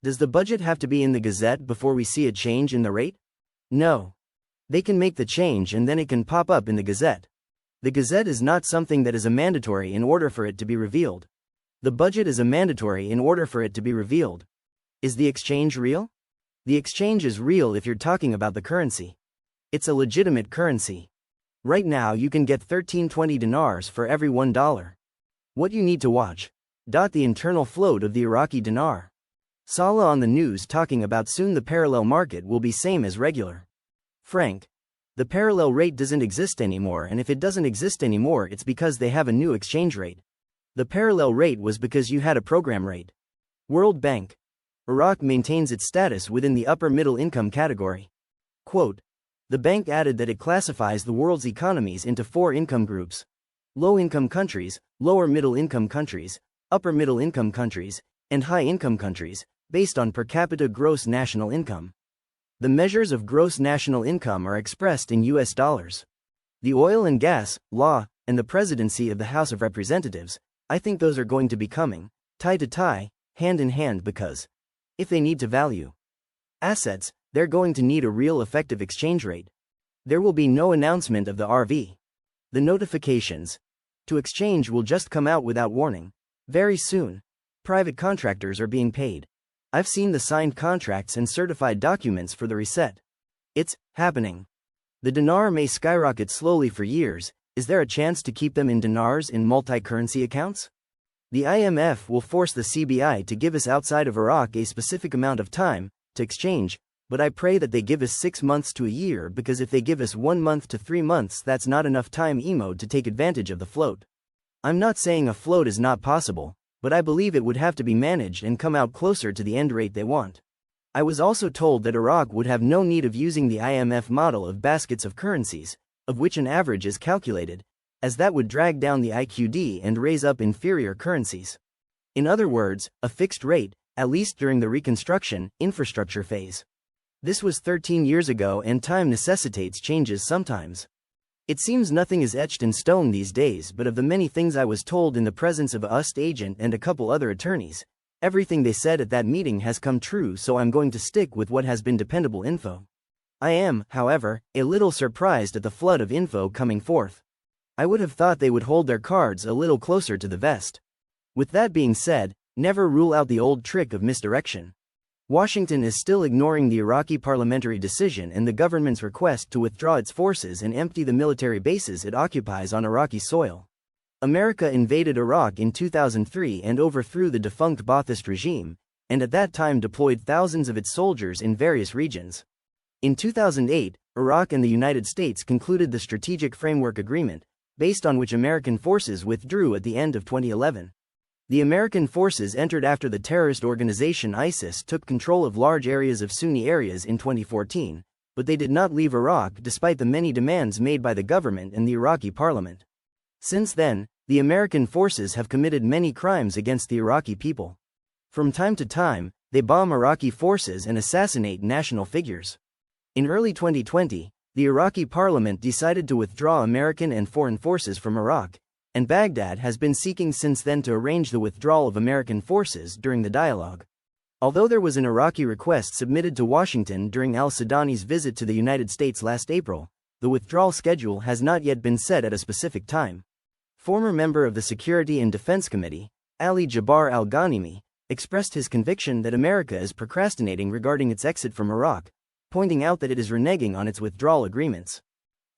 Does the budget have to be in the Gazette before we see a change in the rate? No. They can make the change and then it can pop up in the Gazette. The Gazette is not something that is a mandatory in order for it to be revealed. The budget is a mandatory in order for it to be revealed. Is the exchange real? The exchange is real if you're talking about the currency. It's a legitimate currency. Right now you can get 1320 dinars for every $1. What you need to watch. The internal float of the Iraqi dinar. Salah on the news talking about soon the parallel market will be same as regular. Frank. The parallel rate doesn't exist anymore, and if it doesn't exist anymore it's because they have a new exchange rate. The parallel rate was because you had a program rate. World Bank. Iraq maintains its status within the upper middle income category. Quote, the bank added that it classifies the world's economies into 4 income groups. Low-income countries, lower middle-income countries, upper middle-income countries, and high-income countries, based on per capita gross national income. The measures of gross national income are expressed in US dollars. The oil and gas, law, and the presidency of the House of Representatives, I think those are going to be coming, tie to tie, hand in hand because, if they need to value assets, they're going to need a real effective exchange rate. There will be no announcement of the RV. The notifications to exchange will just come out without warning. Very soon. Private contractors are being paid. I've seen the signed contracts and certified documents for the reset. It's happening. The dinar may skyrocket slowly for years. Is there a chance to keep them in dinars in multi-currency accounts? The IMF will force the CBI to give us outside of Iraq a specific amount of time to exchange, but I pray that they give us 6 months to a year, because if they give us 1 month to 3 months, that's not enough time to take advantage of the float. I'm not saying a float is not possible, but I believe it would have to be managed and come out closer to the end rate they want. I was also told that Iraq would have no need of using the IMF model of baskets of currencies, of which an average is calculated, as that would drag down the IQD and raise up inferior currencies. In other words, a fixed rate, at least during the reconstruction, infrastructure phase. This was 13 years ago and time necessitates changes sometimes. It seems nothing is etched in stone these days, but of the many things I was told in the presence of a UST agent and a couple other attorneys, everything they said at that meeting has come true, so I'm going to stick with what has been dependable info. I am, however, a little surprised at the flood of info coming forth. I would have thought they would hold their cards a little closer to the vest. With that being said, never rule out the old trick of misdirection. Washington is still ignoring the Iraqi parliamentary decision and the government's request to withdraw its forces and empty the military bases it occupies on Iraqi soil. America invaded Iraq in 2003 and overthrew the defunct Ba'athist regime, and at that time deployed thousands of its soldiers in various regions. In 2008, Iraq and the United States concluded the Strategic Framework Agreement, based on which American forces withdrew at the end of 2011. The American forces entered after the terrorist organization ISIS took control of large areas of Sunni areas in 2014, but they did not leave Iraq despite the many demands made by the government and the Iraqi parliament. Since then, the American forces have committed many crimes against the Iraqi people. From time to time, they bomb Iraqi forces and assassinate national figures. In early 2020, the Iraqi parliament decided to withdraw American and foreign forces from Iraq, and Baghdad has been seeking since then to arrange the withdrawal of American forces during the dialogue. Although there was an Iraqi request submitted to Washington during al-Sudani's visit to the United States last April, the withdrawal schedule has not yet been set at a specific time. Former member of the Security and Defense Committee, Ali Jabbar al-Ghanimi, expressed his conviction that America is procrastinating regarding its exit from Iraq, pointing out that it is reneging on its withdrawal agreements.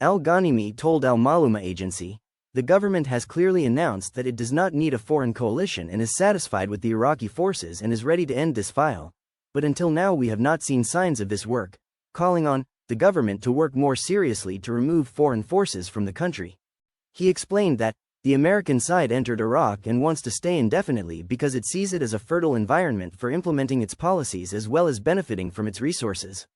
Al-Ghanimi told Al-Maluma agency, "The government has clearly announced that it does not need a foreign coalition and is satisfied with the Iraqi forces and is ready to end this file. But until now we have not seen signs of this work," calling on the government to work more seriously to remove foreign forces from the country. He explained that the American side entered Iraq and wants to stay indefinitely because it sees it as a fertile environment for implementing its policies as well as benefiting from its resources.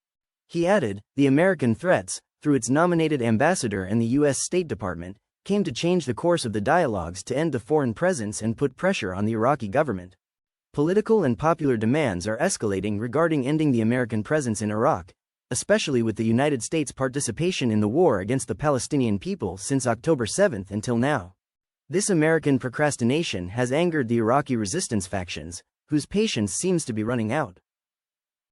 He added, the American threats, through its nominated ambassador and the U.S. State Department, came to change the course of the dialogues to end the foreign presence and put pressure on the Iraqi government. Political and popular demands are escalating regarding ending the American presence in Iraq, especially with the United States' participation in the war against the Palestinian people since October 7 until now. This American procrastination has angered the Iraqi resistance factions, whose patience seems to be running out.